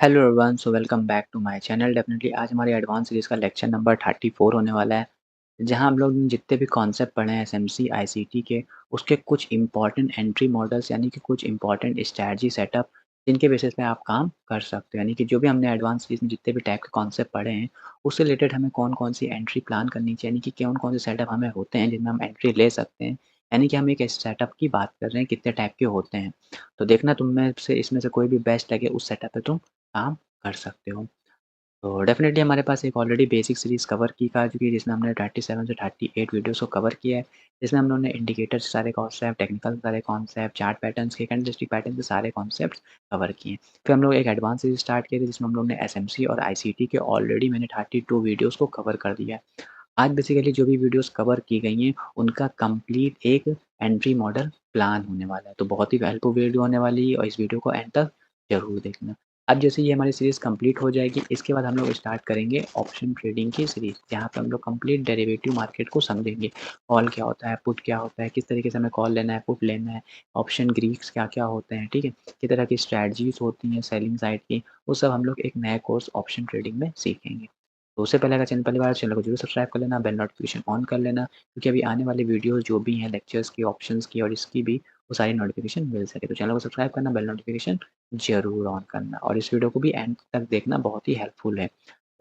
Hello everyone, so welcome back to my channel. Definitely आज हमारी advance series का lecture number 34 होने वाला है, जहां हम लोग जितने भी कॉन्सेप्ट पढ़े हैं एसएमसी आईसीटी के, उसके कुछ इंपॉर्टेंट एंट्री मॉडल्स यानी कि कुछ इंपॉर्टेंट स्ट्रैटेजी सेटअप जिनके बेसिस पे आप काम कर सकते हो। यानी कि जो भी हमने एडवांस सीरीज़ में जितने भी टाइप के कॉन्सेप्ट पढ़े हैं, उससे रिलेटेड हमें कौन-कौन सी एंट्री प्लान करनी चाहिए, यानी कि कौन-कौन से सेटअप हमें होते हैं जिनमें हम एंट्री ले सकते हैं। यानी कि हम एक सेटअप की बात कर रहे हैं, कितने टाइप के होते हैं। तो देखना तुम में से इसमें से कोई भी बेस्ट लगे, उस सेटअप पे तुम काम कर सकते हो। तो डेफ़िनेटली हमारे पास एक ऑलरेडी बेसिक सीरीज़ कवर की जा चुकी है, जिसमें हमने 37 से 38 वीडियोज़ को कवर किया है। जिसमें हम लोगों ने इंडिकेटर से सारे कॉन्सेप्ट, टेक्निकल सारे कॉन्सेप्ट, चार्ट पैटर्न्स के, कैंडलस्टिक पैटर्न के सारे कॉन्सेप्ट्स कवर किए हैं। फिर हम लोग एक एडवांस सीरीज़ स्टार्ट किए थे, जिसमें हम लोग ने एसएमसी और आईसीटी के ऑलरेडी मैंने 32 वीडियोज़ को कवर कर दिया है। आज बेसिकली जो भी वीडियोज़ कवर की गई हैं, उनका कंप्लीट एक एंट्री मॉडल प्लान होने वाला है। तो बहुत ही हेल्पफुल वीडियो होने वाली है और इस वीडियो को एंड तक ज़रूर देखना। अब जैसे ये हमारी सीरीज़ कंप्लीट हो जाएगी, इसके बाद हम लोग स्टार्ट करेंगे ऑप्शन ट्रेडिंग की सीरीज़, जहाँ पे हम लोग कंप्लीट डेरिवेटिव मार्केट को समझेंगे। कॉल क्या होता है, पुट क्या होता है, किस तरीके से हमें कॉल लेना है, पुट लेना है, ऑप्शन ग्रीक्स क्या-क्या होते हैं, ठीक है? किस तरह की स्ट्रैटेजीज़ होती हैं सेलिंग साइड की, वो सब हम लोग एक नए कोर्स ऑप्शन ट्रेडिंग में सीखेंगे। तो उससे पहले अगर चैनल पहली बार चैनल को जरूर सब्सक्राइब कर लेना, बेल नोटिफिकेशन ऑन कर लेना, क्योंकि अभी आने वाले वीडियोज़ जो भी हैं लेक्चर्स की, ऑप्शंस की और इसकी भी, वो सारी नोटिफिकेशन मिल सके। तो चैनल को सब्सक्राइब करना, बेल नोटिफिकेशन ज़रूर ऑन करना और इस वीडियो को भी एंड तक देखना, बहुत ही हेल्पफुल है।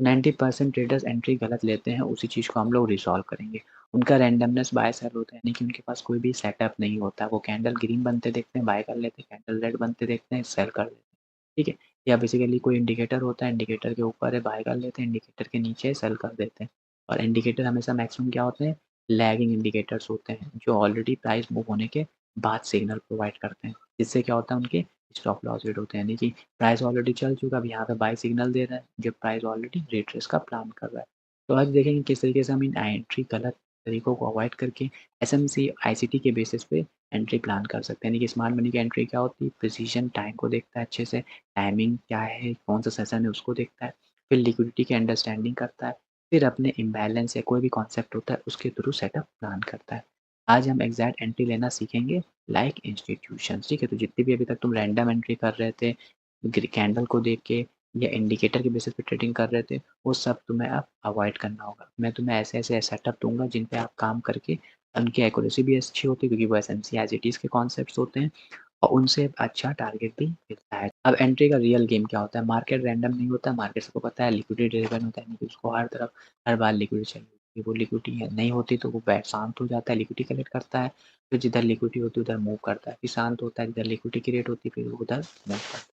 90% ट्रेडर्स एंट्री गलत लेते हैं, उसी चीज़ को हम लोग रिज़ॉल्व करेंगे। उनका रैंडमनेस बाय सेल होता है, यानी कि उनके पास कोई भी सेटअप नहीं होता। वो कैंडल ग्रीन बनते देखते हैं, बाय कर लेते हैं, कैंडल रेड बनते देखते हैं, सेल कर लेते हैं, ठीक है? या बेसिकली कोई इंडिकेटर होता है, इंडिकेटर के ऊपर है बाय कर लेते हैं, इंडिकेटर के नीचे है सेल कर देते हैं। और इंडिकेटर हमेशा मैक्सिमम क्या होते हैं, लैगिंग इंडिकेटर्स होते हैं, जो ऑलरेडी प्राइस मूव होने के बाद सिग्नल प्रोवाइड करते हैं। जिससे क्या होता है, उनके स्टॉप लॉस हिट होते हैं, यानी कि प्राइस ऑलरेडी चल चुका, अब यहाँ पे बाय सिग्नल दे रहा है, जब प्राइस ऑलरेडी रिट्रेस का प्लान कर रहा है। तो आज देखेंगे किस तरीके से हम इन एंट्री गलत तरीकों को अवॉइड करके एसएमसी आईसीटी के बेसिस पे एंट्री प्लान कर सकते हैं। यानी कि स्मार्ट मनी की एंट्री क्या होती है, प्रिसीजन टाइम को देखता है अच्छे से, टाइमिंग क्या है, कौन सा सेशन है उसको देखता है, फिर लिक्विडिटी की अंडरस्टैंडिंग करता है, फिर अपने इम्बैलेंस या कोई भी कॉन्सेप्ट होता है उसके थ्रू सेटअप प्लान करता है। आज हम एग्जैक्ट एंट्री लेना सीखेंगे लाइक इंस्टीट्यूशंस, ठीक है? तो जितनी भी अभी तक तुम रैंडम एंट्री कर रहे थे, कैंडल को देख के या इंडिकेटर के बेसिस पे ट्रेडिंग कर रहे थे, वो सब तुम्हें अब अवॉइड करना होगा। मैं तुम्हें ऐसे-ऐसे सेटअप दूँगा जिन पे आप काम करके, उनकी एक्यूरेसी भी अच्छी होती है, क्योंकि वो एसएमसी एज़ इट इज़ के कॉन्सेप्ट्स होते हैं और उनसे अच्छा टारगेट भी मिलता है। अब एंट्री का रियल गेम क्या होता है? मार्केट रैंडम नहीं होता, मार्केट सबको पता है लिक्विडिटी ड्रिवन होता है, यानी कि उसको हर तरफ हर बार लिक्विडिटी चाहिए होती है। वो लिक्विडिटी है नहीं होती तो वो बैठ शांत हो जाता है, लिक्विडिटी कलेक्ट करता है, फिर जिधर लिक्विडिटी होती है उधर मूव करता है, फिर शांत होता है, जिधर लिक्विडिटी क्रिएट होती है फिर वो उधर मूव करता है।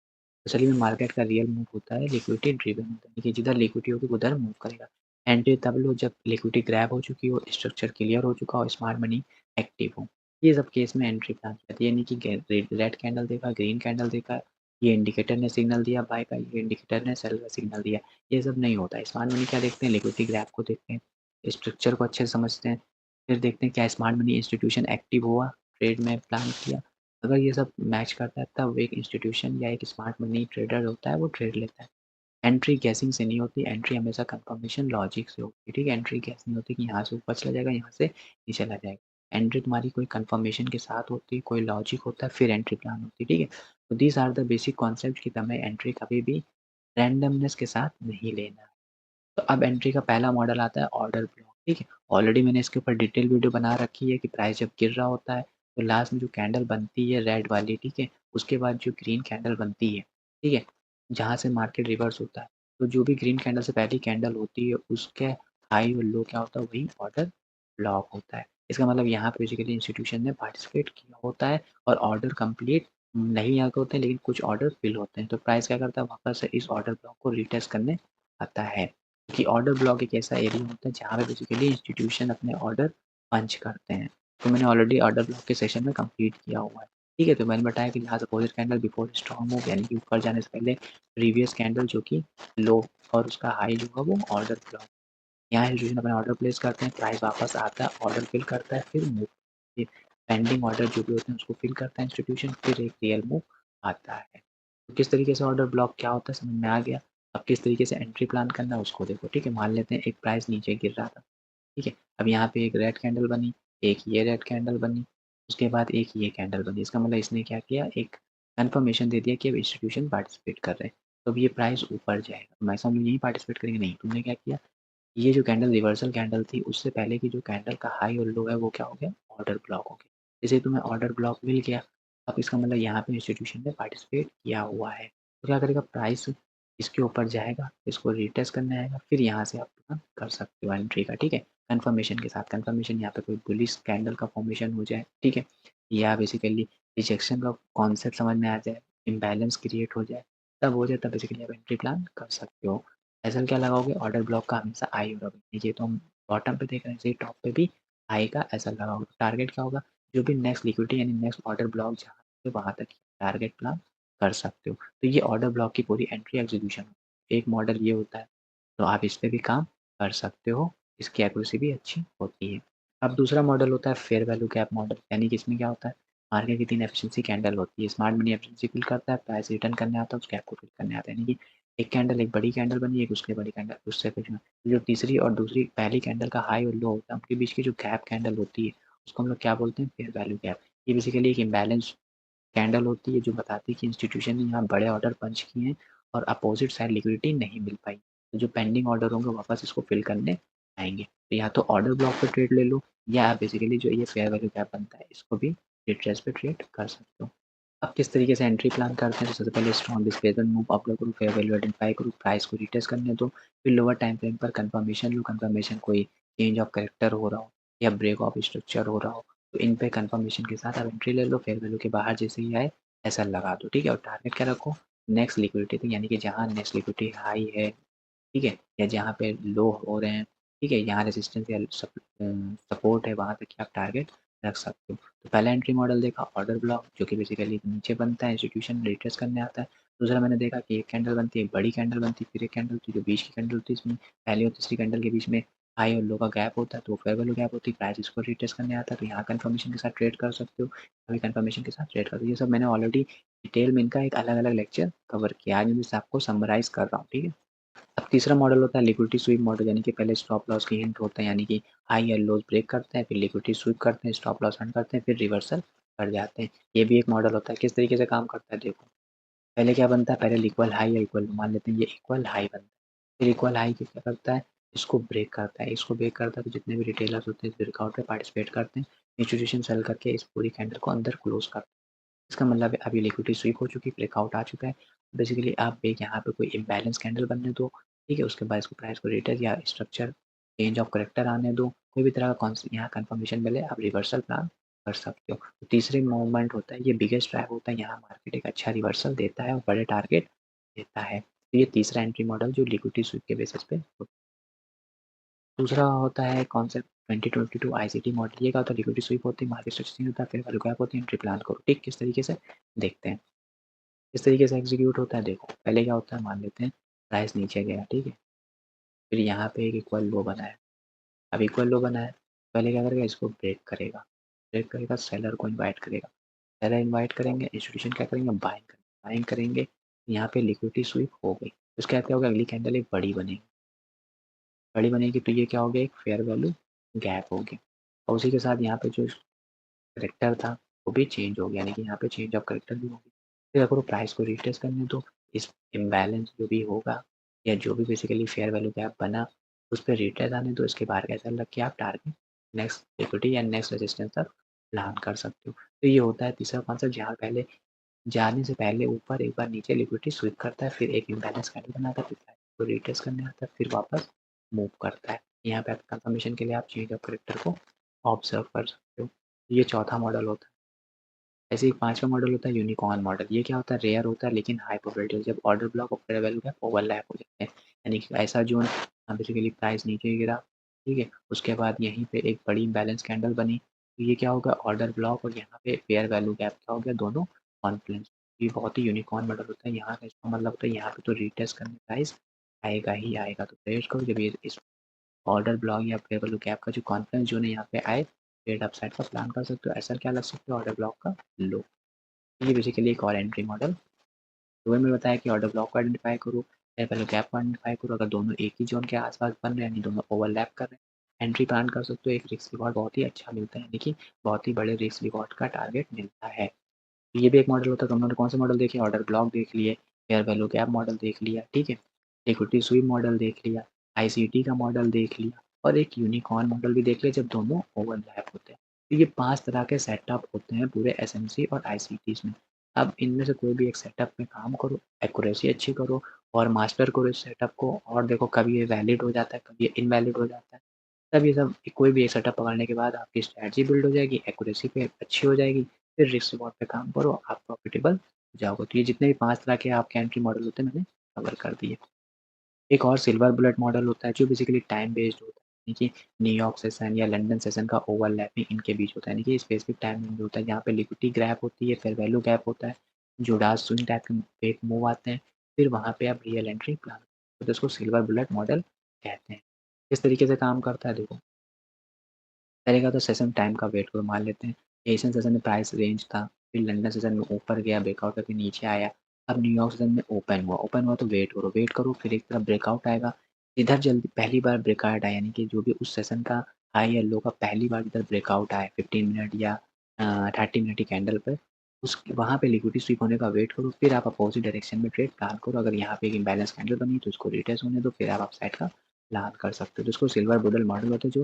असली में मार्केट का रियल मूव होता है लिक्विडिटी ड्रिवन होता है, यानी कि जिधर लिक्विडिटी होगी उधर मूव करेगा। एंट्री तब लो जब लिक्विडिटी ग्रैब हो चुकी हो, स्ट्रक्चर क्लियर हो चुका हो, स्मार्ट मनी एक्टिव हो। ये सब केस में एंट्री प्लान की जाती है, यानी कि रेड कैंडल देखा, ग्रीन कैंडल देखा, ये इंडिकेटर ने सिग्नल दिया बाय का, ये इंडिकेटर ने सेल का सिग्नल दिया, ये सब नहीं होता है। स्मार्ट मनी क्या देखते हैं, लिक्विडिटी ग्रैब को देखते हैं, स्ट्रक्चर को अच्छे से समझते हैं, फिर देखते हैं क्या स्मार्ट मनी इंस्टीट्यूशन एक्टिव हुआ, ट्रेड में प्लान किया। अगर ये सब मैच करता है तब एक इंस्टीट्यूशन या एक स्मार्ट मनी ट्रेडर होता है वो ट्रेड लेता है। एंट्री गैसिंग से नहीं होती, एंट्री हमेशा कंफर्मेशन लॉजिक से होती है, ठीक है? एंट्री गैस नहीं होती कि यहाँ से ऊपर चला जाएगा, यहाँ से नीचे चला जाएगा। एंट्री तुम्हारी कोई कंफर्मेशन के साथ होती है, कोई लॉजिक होता है, फिर एंट्री प्लान होती है, ठीक है? तो these are the basic concept कि तुम्हें एंट्री कभी भी रैंडमनेस के साथ नहीं लेना है। तो अब एंट्री का पहला मॉडल आता है ऑर्डर ब्लॉक, ठीक है? ऑलरेडी मैंने इसके ऊपर डिटेल वीडियो बना रखी है कि प्राइस जब गिर रहा होता है, तो लास्ट में जो कैंडल बनती है रेड वाली, ठीक है? उसके बाद जो ग्रीन कैंडल बनती है, ठीक है? जहाँ से मार्केट रिवर्स होता है, तो जो भी ग्रीन कैंडल से पहली कैंडल होती है, उसके हाई और लो क्या होता है, वही ऑर्डर ब्लॉक होता है। इसका मतलब यहाँ पे बेसिकली इंस्टीट्यूशन ने पार्टिसिपेट किया होता है और ऑर्डर कंप्लीट नहीं आते होते हैं, लेकिन कुछ ऑर्डर फिल होते हैं। तो प्राइस क्या करता है, वापस से इस ऑर्डर ब्लॉक को रीटेस्ट करने आता है। कि ऑर्डर ब्लॉक एक ऐसा एरिया होता है जहाँ पे बेसिकली इंस्टीट्यूशन अपने ऑर्डर पंच करते हैं। तो मैंने ऑलरेडी ऑर्डर ब्लॉक के सेशन में कंप्लीट किया हुआ है, ठीक है? तो मैंने बताया कि यहाँ opposite candle before strong move, यानी कि ऊपर जाने से पहले प्रीवियस कैंडल जो कि लो और उसका हाई जो है वो ऑर्डर ब्लॉक। यहाँ इंस्टीट्यूशन अपना ऑर्डर प्लेस करते हैं, प्राइस वापस आता है, ऑर्डर फिल करता है, फिर मूव, फिर पेंडिंग ऑर्डर जो भी होते हैं उसको फिल करता है इंस्टीट्यूशन, फिर एक रियल मूव आता है। तो किस तरीके से ऑर्डर ब्लॉक क्या होता है समझ में आ गया। अब किस तरीके से एंट्री प्लान करना है उसको देखो, ठीक है? मान लेते हैं एक प्राइस नीचे गिर रहा था, ठीक है? अब यहाँ पे एक रेड कैंडल बनी, एक ये रेड कैंडल बनी, उसके बाद एक ये कैंडल बनी। इसका मतलब इसने क्या किया, एक कन्फर्मेशन दे दिया कि अब इंस्टीट्यूशन पार्टिसिपेट कर रहे हैं। तो अब ये प्राइस ऊपर जाएगा, तो मैक्सिमम लोग यहीं पार्टिसिपेट करेंगे। नहीं, तुमने क्या किया, ये जो कैंडल रिवर्सल कैंडल थी उससे पहले की जो कैंडल का हाई और लो है वो क्या हो गया, ऑर्डर ब्लॉक हो गया। जैसे तुम्हें ऑर्डर ब्लॉक मिल गया, अब इसका मतलब यहाँ पे इंस्टीट्यूशन ने पार्टिसिपेट किया हुआ है, तो क्या करेगा, प्राइस इसके ऊपर जाएगा, इसको रिटेस्ट करने आएगा, फिर यहाँ से आप कर सकते हो एंट्री का, ठीक है, कंफर्मेशन के साथ। कंफर्मेशन यहाँ पे कोई बुलिश कैंडल का फॉर्मेशन हो जाए, ठीक है, या बेसिकली रिजेक्शन का कॉन्सेप्ट समझ में आ जाए, इम्बैलेंस क्रिएट हो जाए, तब हो जाए, तब बेसिकली आप एंट्री प्लान कर सकते हो। एसएल क्या लगाओगे, ऑर्डर ब्लॉक का हमेशा आई होगा, नीचे तो हम बॉटम पे देख रहे हैं, इसी टॉप पे भी आई का एसएल लगाओगे। टारगेट क्या होगा, जो भी नेक्स्ट लिक्विडिटी यानी नेक्स्ट ऑर्डर ब्लॉक जहाँ से वहाँ तक टारगेट प्लान कर सकते हो। तो ये ऑर्डर ब्लॉक की पूरी एंट्री एग्जीक्यूशन, एक मॉडल ये होता है, तो आप इस पे भी काम कर सकते हो, इसकी एक्यूरेसी भी अच्छी होती है। अब दूसरा मॉडल होता है फेयर वैल्यू गैप मॉडल, यानी कि इसमें क्या होता है, मार्केट की 3 एफिशिएंसी कैंडल होती है, स्मार्ट मनी एफिशिएंसी फिल करता है, प्राइस रिटर्न करने आता है, उस गैप को फिल करने आता है, यानी कि एक कैंडल एक बड़ी कैंडल बनी, एक उसके बड़ी कैंडल उससे फिर जो तीसरी और दूसरी पहली कैंडल का हाई और लो होता है, उनके बीच की जो गैप कैंडल होती है उसको हम लोग क्या बोलते हैं, फेयर वैल्यू गैप। ये बेसिकली एक इम्बैलेंस कैंडल होती है जो बताती है कि इंस्टीट्यूशन ने यहाँ बड़े ऑर्डर पंच किए हैं और अपोजिट साइड लिक्विडिटी नहीं मिल पाई, तो जो पेंडिंग ऑर्डर होंगे वापस इसको फिल करने आएंगे। तो या तो ऑर्डर ब्लॉक पे ट्रेड ले लो, या बेसिकली जो ये फेयर वैल्यू गैप बनता है इसको भी रिट्रेस पे ट्रेड कर सकते हो। अब किस तरीके से एंट्री प्लान करते हैं, तो सबसे पहले स्ट्रॉन्ग डिस्प्लेसमेंट मूव अप्लाई करो, फेयर वैल्यू आइडेंटिफाई करो, प्राइस को रिटेस्ट करने दो, फिर लोअर टाइम फ्रेम पर कंफर्मेशन लो, कंफर्मेशन कोई चेंज ऑफ करेक्टर हो रहा हो या ब्रेक ऑफ स्ट्रक्चर हो रहा हो, तो इन पे कंफर्मेशन के साथ आप एंट्री ले लो, फेयर वैल्यू के बाहर जैसे ही आए ऐसा लगा दो, ठीक है, और टारगेट क्या रखो, नेक्स्ट लिक्विडिटी थी, यानी कि जहाँ नेक्स्ट लिक्विडिटी हाई है, ठीक है, या जहाँ पे लो हो रहे हैं, ठीक है, यहाँ रेजिस्टेंस या सपोर्ट है, वहाँ तक की आप टारगेट रख सकते हो। तो पहला एंट्री मॉडल देखा ऑर्डर ब्लॉक, जो कि बेसिकली नीचे बनता है, इंस्टीट्यूशन रिट्रेस करने आता है। दूसरा मैंने देखा कि एक कैंडल बनती है, एक बड़ी कैंडल बनती है, फिर एक कैंडल होती है जो बीच की कैंडल होती है, इसमें पहली और तीसरी कैंडल के बीच में हाई और लो का गैप होता है, तो फेयर वैल्यू गैप होती है, प्राइस इसको रिट्रेस करने आता है, तो यहाँ कंफर्मेशन के साथ ट्रेड कर सकते हो, अभी कंफर्मेशन के साथ ट्रेड कर दो। ये सब मैंने ऑलरेडी डिटेल में इनका एक अलग अलग लेक्चर कवर किया, आज मैं बस आपको समराइज कर रहा हूँ, ठीक है। अब तीसरा मॉडल होता है लिक्विडिटी स्वीप मॉडल, यानी कि पहले स्टॉप लॉस की हिंट होता है, यानी कि हाई या लोज ब्रेक करते हैं, फिर लिक्विडिटी स्वीप करते हैं, स्टॉप लॉस हंट करते हैं, फिर रिवर्सल कर जाते हैं। ये भी एक मॉडल होता है, किस तरीके से काम करता है देखो, पहले क्या बनता है, पहले इक्वल हाई या इक्वल, मान लेते हैं ये इक्वल हाई बनता है, फिर इक्वल हाई क्या करता है, इसको ब्रेक करता है, इसको ब्रेक करता है, तो जितने भी रिटेलर्स होते हैं इस ब्रेकआउट में पार्टिसिपेट करते हैं, इंस्टीट्यूशन सेल करके इस पूरी कैंडल को अंदर क्लोज करते हैं। इसका मतलब है अभी लिक्विडिटी स्वीप हो चुकी है, ब्रेकआउट आ चुका है, बेसिकली आप एक यहाँ पे कोई इम्बैलेंस कैंडल बनने दो, ठीक है, उसके बाद इसको प्राइस को रिटेस्ट या स्ट्रक्चर चेंज ऑफ करेक्टर आने दो, कोई भी तरह का यहाँ कंफर्मेशन मिले, आप रिवर्सल प्लान कर सकते हो। तो तीसरे मूवमेंट होता है, ये बिगेस्ट ट्रैप होता है, यहाँ मार्केट एक अच्छा रिवर्सल देता है और बड़े टारगेट देता है, तो ये तीसरा एंट्री मॉडल जो लिक्विडिटी स्वीप के बेसिस पे होता है। दूसरा होता है कॉन्सेप्ट 2022 आईसीटी मॉडल, ये क्या होता है, लिक्विडिटी स्वीप होती है, मार्केट स्ट्रक्चरिंग होता है, फिर वैल्यू गैप होती है, एंट्री प्लान करो, ठीक, किस तरीके से देखते हैं, किस तरीके से एग्जीक्यूट होता है देखो, पहले क्या होता है, मान लेते हैं प्राइस नीचे गया, ठीक है, फिर यहाँ पे एक इक्वल लो बना है, अब इक्वल लो बना है, पहले क्या करेगा, इसको ब्रेक करेगा, ब्रेक करेगा, सेलर को इन्वाइट करेगा, सेलर इन्वाइट करेंगे, इंस्टीट्यूशन क्या करेंगे, बाइंग करेंगे, यहाँ पे लिक्विडिटी स्वीप हो गई, उसके बाद क्या होगा, अगली कैंडल एक बड़ी बनेगी, तो ये क्या हो गया, एक फेयर वैल्यू गैप हो गया, और उसी के साथ यहाँ पे जो करेक्टर था वो भी चेंज हो गया, यानी कि यहाँ पे चेंज ऑफ करेक्टर भी हो गया। फिर अगर वो प्राइस को रिटेस्ट करने दो, इस इम्बैलेंस जो भी होगा या जो भी बेसिकली फेयर वैल्यू गैप बना, उस पर रिटेस्ट आने दो, इसके बाहर कैसे रख के आप टारगेट नेक्स्ट इक्विटी या नेक्स्ट रेजिस्टेंस तक प्लान कर सकते हो। तो ये होता है तीसरा कॉन्सेप्ट, जहाँ पहले जाने से पहले ऊपर एक बार नीचे लिक्विडिटी स्वीप करता है, फिर एक इम्बैलेंस कैंडल बनाता है, फिर प्राइस को रिटेस्ट करने आता है, फिर वापस मूव करता है। यहाँ पे आप कंफर्मेशन के लिए आप चेंज ऑफ करेक्टर को ऑब्जर्व कर सकते हो। ये चौथा मॉडल होता है। ऐसे ही पांचवा मॉडल होता है यूनिकॉर्न मॉडल, ये क्या होता है, रेयर होता है लेकिन हाई प्रोबेबिलिटी, जब ऑर्डर ब्लॉक और फेयर वैल्यू गैप ओवरलैप हो जाते हैं, यानी कि ऐसा जोन बेसिकली प्राइस नीचे गिरा, ठीक है, उसके बाद यहीं पे एक बड़ी बैलेंस कैंडल बनी, तो ये क्या होगा, ऑर्डर ब्लॉक और यहाँ पे फेयर वैल्यू गैप क्या हो गया, दोनों कॉन्फ्लुएंस। ये बहुत ही यूनिकॉर्न मॉडल होता है, यहाँ का इसका मतलब होता है यहाँ पे तो रिटेस्ट करने प्राइस आएगा ही आएगा, तो ट्रेड करो जब ये इस ऑर्डर ब्लॉक या फेयर वैल्यू गैप का जो कॉन्फ्लुएंस जोन है यहाँ पे आए, ट्रेड अपसाइड का प्लान कर सकते हो, ऐसा क्या लग सकते हो, ऑर्डर ब्लॉक का लो। ये बेसिकली एक और एंट्री मॉडल, तो मैंने बताया कि ऑर्डर ब्लॉक को आइडेंटिफाई करो या पहले गैप को आइडेंटिफाई करो, अगर दोनों एक ही जोन के आसपास बन रहे हैं, यानी दोनों ओवरलैप कर रहे हैं, एंट्री प्लान कर सकते हो, एक रिस्क रिवॉर्ड बहुत ही अच्छा मिलता है, यानी कि बहुत ही बड़े रिस्क रिवॉर्ड का टारगेट मिलता है। ये भी एक मॉडल होता है, तुम लोगों ने कौन से मॉडल देखे, ऑर्डर ब्लॉक देख लिए, फेयर वैल्यू गैप मॉडल देख लिया, ठीक है? लिक्विडिटी स्वीप मॉडल देख लिया, आईसीटी का मॉडल देख लिया और एक यूनिकॉर्न मॉडल भी देख लिया जब दोनों ओवरलैप होते हैं। तो ये 5 तरह के सेटअप होते हैं पूरे एसएमसी और आईसीटीज़ में। अब इनमें से कोई भी एक सेटअप में काम करो, एक्यूरेसी अच्छी करो और मास्टर करो इस सेटअप को और देखो कभी ये वैलिड हो जाता है, कभी ये इनवैलिड हो जाता है। तब ये सब कोई भी एक सेटअप पकड़ने के बाद आपकी स्ट्रैटेजी बिल्ड हो जाएगी, एक्यूरेसी पे अच्छी हो जाएगी, फिर रिस्क रिवॉर्ड पे काम करो, आप प्रॉफिटेबल हो जाओगे। तो ये जितने भी 5 तरह के आपके एंट्री मॉडल होते हैं मैंने कवर कर दिए। एक और सिल्वर बुलेट मॉडल होता है जो बेसिकली टाइम बेस्ड होता है, यानी कि न्यूयॉर्क सेशन या लंदन सेशन का ओवरलैपिंग इनके बीच होता है, यानी कि स्पेसिफिक टाइम रेंज होता है जहाँ पे लिक्विडिटी गैप होती है, फेयर वैल्यू गैप होता है, जोड़ास स्विंग टाइप के फेक मूव आते हैं, फिर वहाँ पे आप रियल एंट्री प्लान तो इसको सिल्वर बुलेट मॉडल कहते हैं। किस तरीके से काम करता है देखो, पहले तो सेशन टाइम का वेट करो, मान लेते हैं एशियन सेशन में प्राइस रेंज था, फिर लंदन सेशन में ऊपर गया ब्रेकआउट करके नीचे आया, अब न्यूयॉर्क सेशन में ओपन हुआ तो वेट करो फिर एक तरफ ब्रेकआउट आएगा, इधर जल्दी पहली बार ब्रेकआउट आया यानी कि जो भी उस सेशन का हाई या लो का पहली बार इधर ब्रेकआउट आया 15 मिनट या 30 मिनट की कैंडल पर उस वहाँ पे लिक्विडिटी स्वीप होने का वेट करो, फिर आप अपोजिट डायरेक्शन में ट्रेड प्लान करो, अगर यहाँ पे एक इम्बैलेंस कैंडल बनी तो इसको रिट्रेस होने दो, फिर आप अपसाइड का प्लान कर सकते हो। तो इसको सिल्वर बुडल मॉडल होता है जो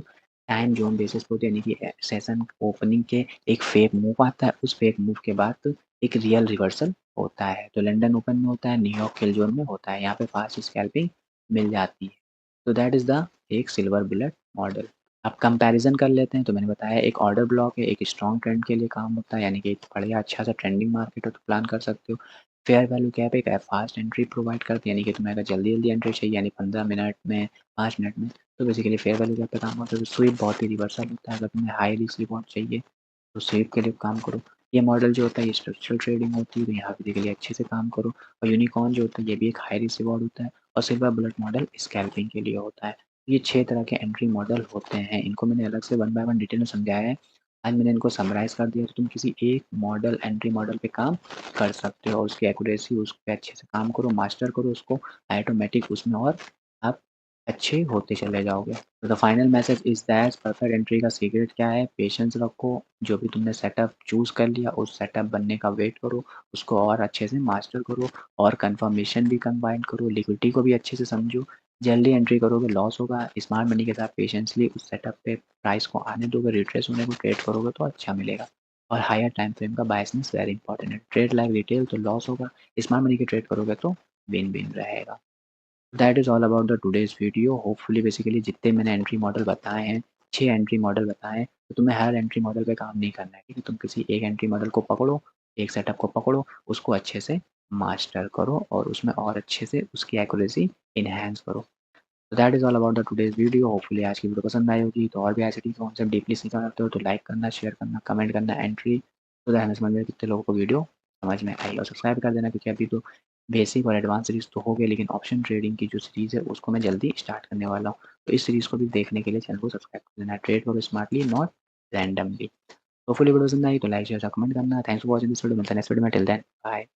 टाइम जोन बेसिस पे होती है, यानी कि सेशन ओपनिंग के एक फेक मूव आता है, उस फेक मूव के बाद तो एक रियल रिवर्सल होता है। तो लंदन ओपन में होता है, न्यूयॉर्क किल जोन में होता है, यहाँ पे फास्ट स्कैल्पिंग मिल जाती है। तो दैट इज़ द एक सिल्वर बुलेट मॉडल। अब कंपैरिजन कर लेते हैं, तो मैंने बताया एक ऑर्डर ब्लॉक है, एक स्ट्रॉन्ग ट्रेंड के लिए काम होता है, यानी कि एक बढ़िया अच्छा सा ट्रेंडिंग मार्केट हो तो प्लान कर सकते हो। फेयर वैल्यू कैप एक फास्ट एंट्री प्रोवाइड करती है, यानी कि तुम्हें अगर जल्दी जल्दी एंट्री चाहिए, यानी 15 मिनट में 5 मिनट में, तो बेसिकली फेयर वैल्यू कैप पे काम होता है। तो स्वीप बहुत ही रिवर्सल होता है, अगर तुम्हें हाई रिस्क रिवॉर्ड चाहिए तो स्वीप के लिए काम करो। ये मॉडल जो होता है ये स्ट्रक्चरल ट्रेडिंग होती है, तो यहाँ पे देखिए अच्छे से काम करो। और यूनिकॉर्न जो होता है ये भी एक हाई रिस्क रिवॉर्ड होता है और सिल्वर बुलेट मॉडल स्कैल्पिंग के लिए होता है। ये 6 तरह के एंट्री मॉडल होते हैं, इनको मैंने अलग से वन बाय वन डिटेल में समझाया है। आज मैंने इनको समराइज़ कर दिया, तो तुम किसी एक मॉडल एंट्री मॉडल पे काम कर सकते हो और उसकी एक्यूरेसी उस पे अच्छे से काम करो, मास्टर करो उसको ऑटोमेटिक उसमें और आप अच्छे होते चले जाओगे। तो the final message is that perfect entry का सीक्रेट क्या है? पेशेंस रखो, जो भी तुमने सेटअप चूज़ कर लिया उस सेटअप बनने का वेट करो, उसको और अच्छे से मास्टर करो और कन्फर्मेशन भी कंबाइन करो, लिक्विडिटी को भी अच्छे से समझो। जल्दी एंट्री करोगे लॉस होगा, स्मार्ट मनी के साथ पेशेंसली उस सेटअप पे प्राइस को आने दोगे, रिट्रेस होने को ट्रेड करोगे तो अच्छा मिलेगा। और हायर टाइम फ्रेम का बायसनेस वेरी इंपॉर्टेंट है। ट्रेड लाइक रिटेल तो लॉस होगा, स्मार्ट मनी के ट्रेड करोगे तो विन-विन रहेगा। That is all about the today's video. Hopefully basically जितने मैंने एंट्री मॉडल बताए हैं, 6 एंट्री मॉडल बताए हैं, तो तुम्हें हर एंट्री मॉडल पे काम नहीं करना है, ठीक है? तुम किसी एक एंट्री मॉडल को पकड़ो, एक सेटअप को पकड़ो, उसको अच्छे से मास्टर करो और उसमें और अच्छे से उसकी एक्यूरेसी एनहांस करो। तो that is all about the today's video. Hopefully आज की वीडियो पसंद आई होगी, तो और भी ऐसे कॉन्सेप्ट डीपली सीखना चाहते हो तो लाइक करना, शेयर करना, कमेंट करना एंट्री तो दैट हमें समझ में कितने लोगों को वीडियो समझ में आई और सब्सक्राइब कर देना क्योंकि अभी तो बेसिक और एडवांस सीरीज़ तो हो गई लेकिन ऑप्शन ट्रेडिंग की जो सीरीज़ है उसको मैं जल्दी स्टार्ट करने वाला हूँ। तो इस सीरीज़ को भी देखने के लिए चैनल को सब्सक्राइब कर देना। ट्रेड करो smartly not randomly. Hopefully video पसंद आई तो लाइक, शेयर, कमेंट करना। Thanks for watching this video. मिलते हैं नेक्स्ट वीडियो में। Till then bye.